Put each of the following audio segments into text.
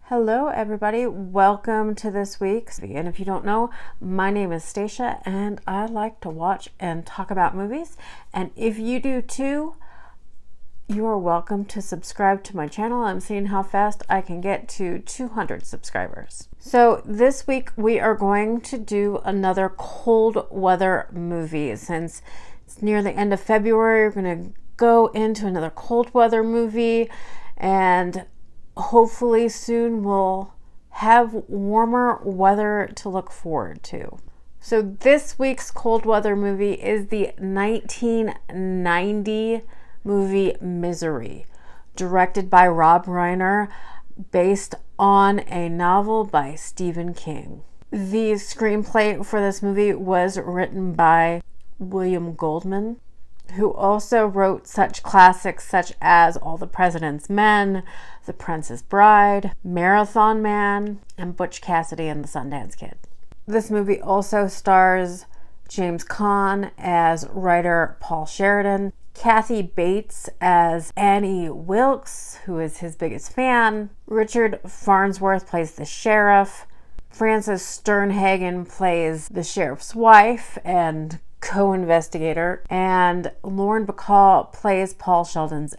Hello everybody, welcome to this week's video. And if you don't know, my name is Stacia and I like to watch and talk about movies. And if you do too, you are welcome to subscribe to my channel. I'm seeing how fast I can get to 200 subscribers. So this week we are going to do another cold weather movie. Since it's near the end of February, we're going to go into another cold weather movie, and hopefully soon we'll have warmer weather to look forward to. So this week's cold weather movie is the 1990 movie Misery, directed by Rob Reiner, based on a novel by Stephen King. The screenplay for this movie was written by William Goldman, who also wrote such classics such as All the President's Men, The Princess Bride, Marathon Man, and Butch Cassidy and the Sundance Kid. This movie also stars James Caan as writer Paul Sheridan, Kathy Bates as Annie Wilkes, who is his biggest fan, Richard Farnsworth plays the sheriff, Frances Sternhagen plays the sheriff's wife and co-investigator, and Lauren Bacall plays Paul Sheldon's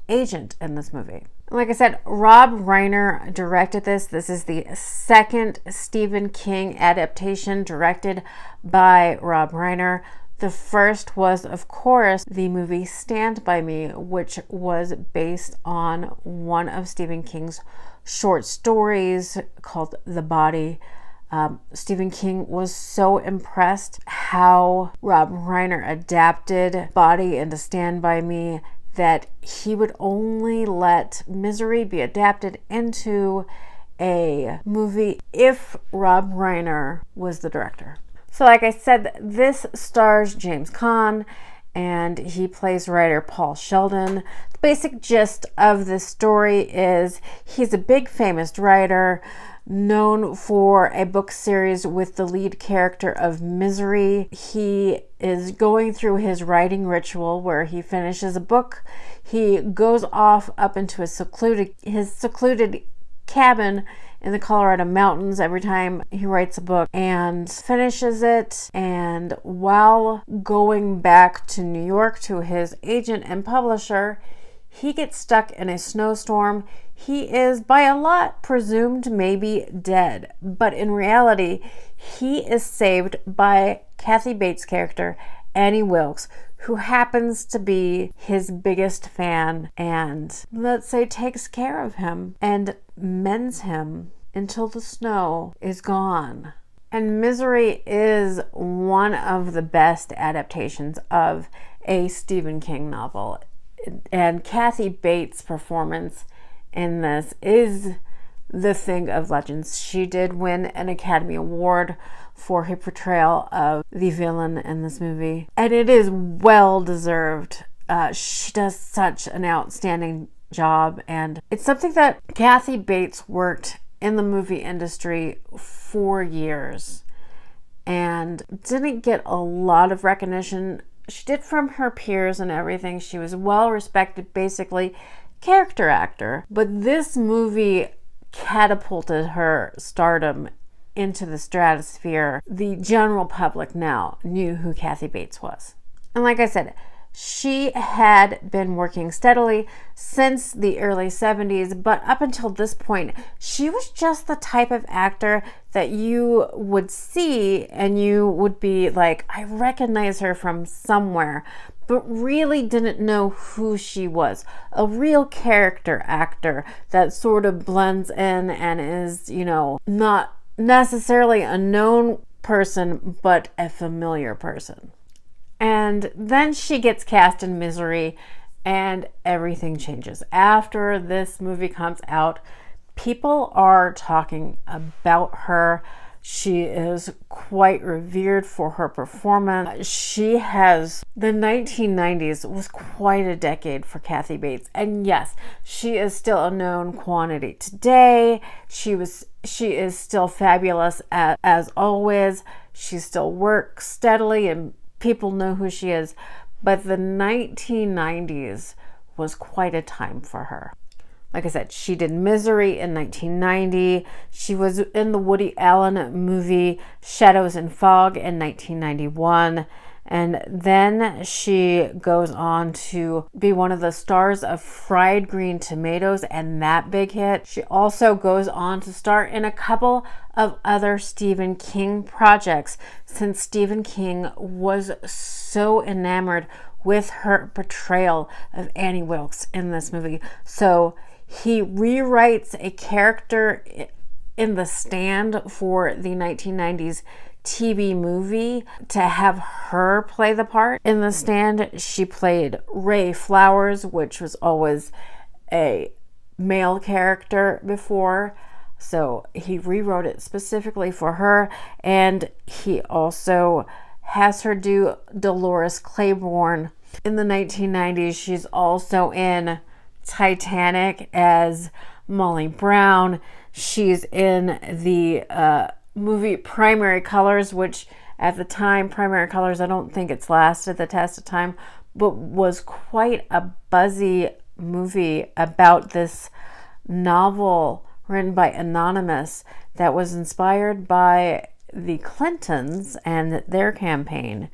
agent in this movie. Like I said, Rob Reiner directed this. This is the second Stephen King adaptation directed by Rob Reiner. The first was, of course, the movie Stand By Me, which was based on one of Stephen King's short stories called The Body. Stephen King was so impressed how Rob Reiner adapted Body into Stand By Me that he would only let Misery be adapted into a movie if Rob Reiner was the director. So like I said, this stars James Caan and he plays writer Paul Sheldon. The basic gist of this story is he's a big famous writer known for a book series with the lead character of Misery. He is going through his writing ritual where he finishes a book. He goes off up into his secluded cabin in the Colorado mountains every time he writes a book and finishes it. And while going back to New York to his agent and publisher, he gets stuck in a snowstorm. He is by a lot presumed maybe dead, but in reality, he is saved by Kathy Bates' character, Annie Wilkes, who happens to be his biggest fan and, let's say, takes care of him and mends him until the snow is gone. And Misery is one of the best adaptations of a Stephen King novel. And Kathy Bates' performance in this is the thing of legends. She did win an Academy Award for her portrayal of the villain in this movie, and it is well deserved. She does such an outstanding job, and it's something that Kathy Bates worked in the movie industry for years and didn't get a lot of recognition. She did from her peers and everything. She was well respected, basically character actor. But this movie catapulted her stardom into the stratosphere. The general public now knew who Kathy Bates was. And like I said, she had been working steadily since the early 70s, but up until this point, she was just the type of actor that you would see and you would be like, I recognize her from somewhere, but really didn't know who she was. A real character actor that sort of blends in and is, not necessarily a known person, but a familiar person. And then she gets cast in Misery and everything changes. After this movie comes out, people are talking about her. She is quite revered for her performance. The 1990s was quite a decade for Kathy Bates. And yes, she is still a known quantity today. She is still fabulous as always. She still works steadily and people know who she is, but the 1990s was quite a time for her. Like I said, she did Misery in 1990. She was in the Woody Allen movie Shadows and Fog in 1991. And then she goes on to be one of the stars of Fried Green Tomatoes and that big hit. She also goes on to star in a couple of other Stephen King projects, since Stephen King was so enamored with her portrayal of Annie Wilkes in this movie. So he rewrites a character in The Stand for the 1990s TV movie to have her play the part. In The Stand, she played Ray Flowers, which was always a male character before. So he rewrote it specifically for her. And he also has her do Dolores Claiborne. In the 1990s, she's also in Titanic as Molly Brown. She's in the movie Primary Colors, which at the time, Primary Colors, I don't think it's lasted the test of time, but was quite a buzzy movie about this novel written by Anonymous that was inspired by the Clintons and their campaign.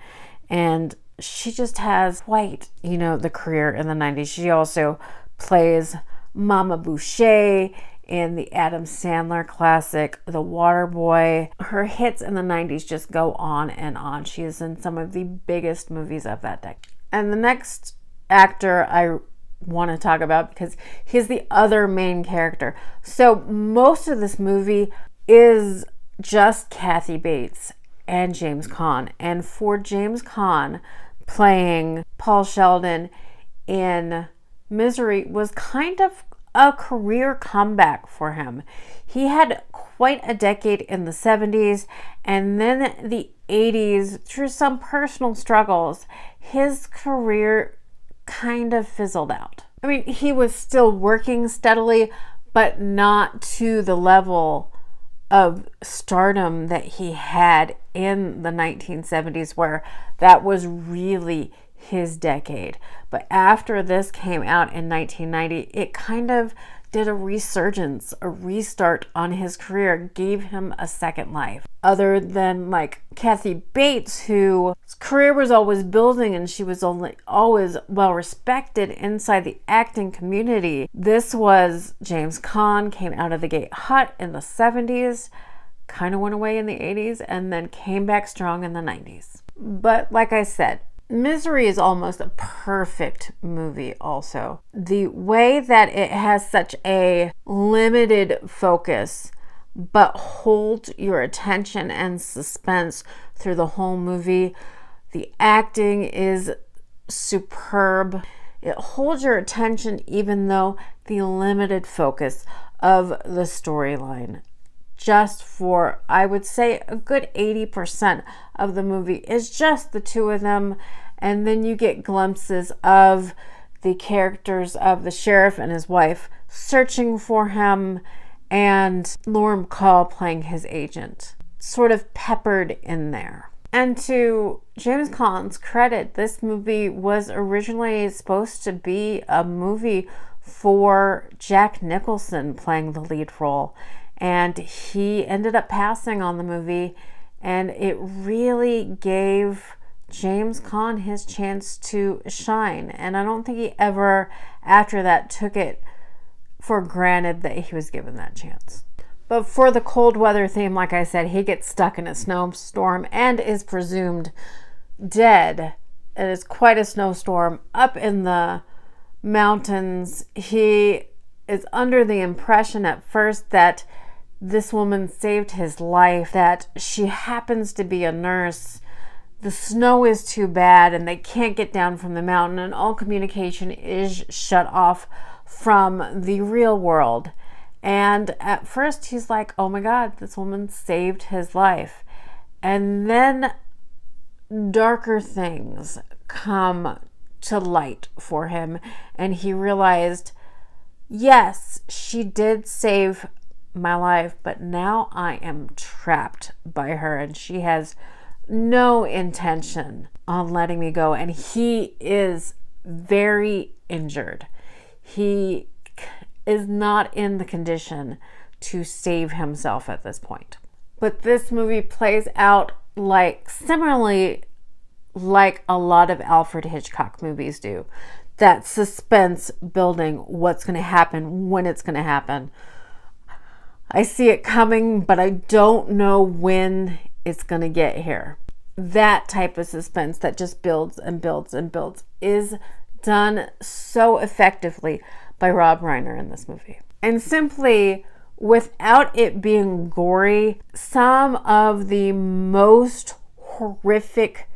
And she just has quite, the career in the 90s. She also plays Mama Boucher in the Adam Sandler classic, The Waterboy. Her hits in the 90s just go on and on. She is in some of the biggest movies of that decade. And the next actor I want to talk about, because he's the other main character. So most of this movie is just Kathy Bates and James Caan. And for James Caan, playing Paul Sheldon in Misery was kind of a career comeback for him. He had quite a decade in the 70s, and then the 80s, through some personal struggles, his career kind of fizzled out. I mean, he was still working steadily, but not to the level of stardom that he had in the 1970s, where that was really his decade. But after this came out in 1990, it kind of did a resurgence, a restart on his career, gave him a second life. Other than like Kathy Bates, whose career was always building and she was always well respected inside the acting community, this was James Caan. Came out of the gate hot in the 70s, kind of went away in the 80s, and then came back strong in the 90s. But like I said, Misery is almost a perfect movie also. The way that it has such a limited focus but holds your attention and suspense through the whole movie. The acting is superb. It holds your attention even though the limited focus of the storyline. Just for, I would say, a good 80% of the movie is just the two of them. And then you get glimpses of the characters of the sheriff and his wife searching for him, and Lauren Bacall playing his agent, sort of peppered in there. And to James Caan's credit, this movie was originally supposed to be a movie for Jack Nicholson playing the lead role. And he ended up passing on the movie, and it really gave James Caan his chance to shine. And I don't think he ever, after that, took it for granted that he was given that chance. But for the cold weather theme, like I said, he gets stuck in a snowstorm and is presumed dead. It is quite a snowstorm up in the mountains. He is under the impression at first that this woman saved his life, that she happens to be a nurse. The snow is too bad and they can't get down from the mountain, and all communication is shut off from the real world. And at first he's like, oh my God, this woman saved his life. And then darker things come to light for him, and he realized, yes, she did save my life, but now I am trapped by her and she has no intention on letting me go. And he is very injured. He is not in the condition to save himself at this point. But this movie plays out similarly like a lot of Alfred Hitchcock movies do. That suspense building, what's going to happen, when it's going to happen. I see it coming, but I don't know when it's going to get here. That type of suspense that just builds and builds and builds is done so effectively by Rob Reiner in this movie. And simply, without it being gory, some of the most horrific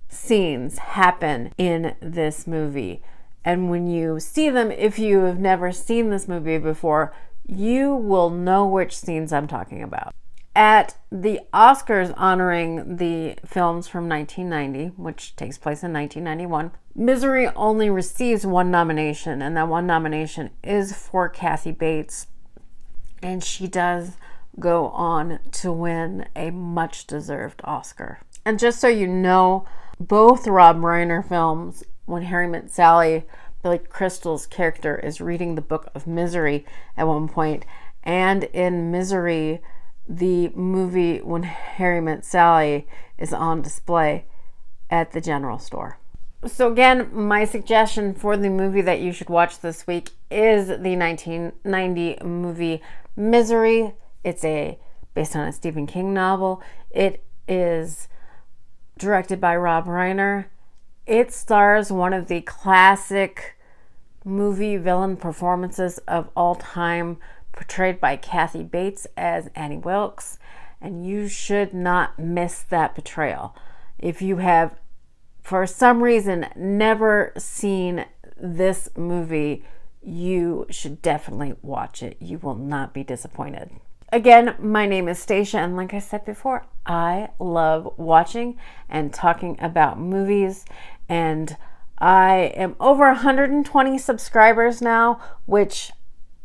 scenes happen in this movie. And when you see them, if you have never seen this movie before, you will know which scenes I'm talking about. At the Oscars honoring the films from 1990, which takes place in 1991, Misery only receives one nomination, and that one nomination is for Kathy Bates. And she does go on to win a much-deserved Oscar. And just so you know, both Rob Reiner films, When Harry Met Sally, Billy Crystal's character is reading the Book of Misery at one point, and in Misery, the movie When Harry Met Sally is on display at the general store. So again, my suggestion for the movie that you should watch this week is the 1990 movie Misery. It's based on a Stephen King novel. It is directed by Rob Reiner. It stars one of the classic movie villain performances of all time, portrayed by Kathy Bates as Annie Wilkes, and you should not miss that portrayal. If you have, for some reason, never seen this movie, you should definitely watch it. You will not be disappointed. Again, my name is Stacia, and like I said before, I love watching and talking about movies, and I am over 120 subscribers now, which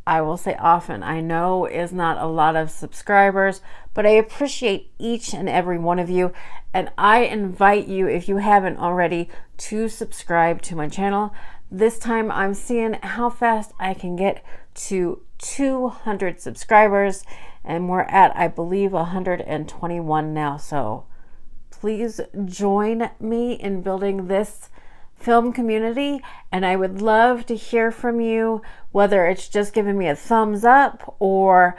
I will say often, I know is not a lot of subscribers, but I appreciate each and every one of you, and I invite you, if you haven't already, to subscribe to my channel. This time I'm seeing how fast I can get to 200 subscribers, and we're at, I believe, 121 now, so please join me in building this film community, and I would love to hear from you, whether it's just giving me a thumbs up or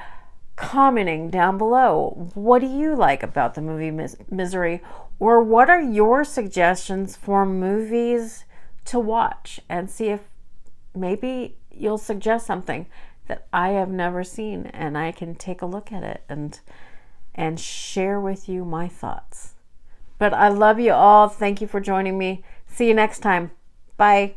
commenting down below. What do you like about the movie Misery, or what are your suggestions for movies to watch, and see if maybe you'll suggest something that I have never seen and I can take a look at it and share with you my thoughts. But I love you all. Thank you for joining me. See you next time. Bye.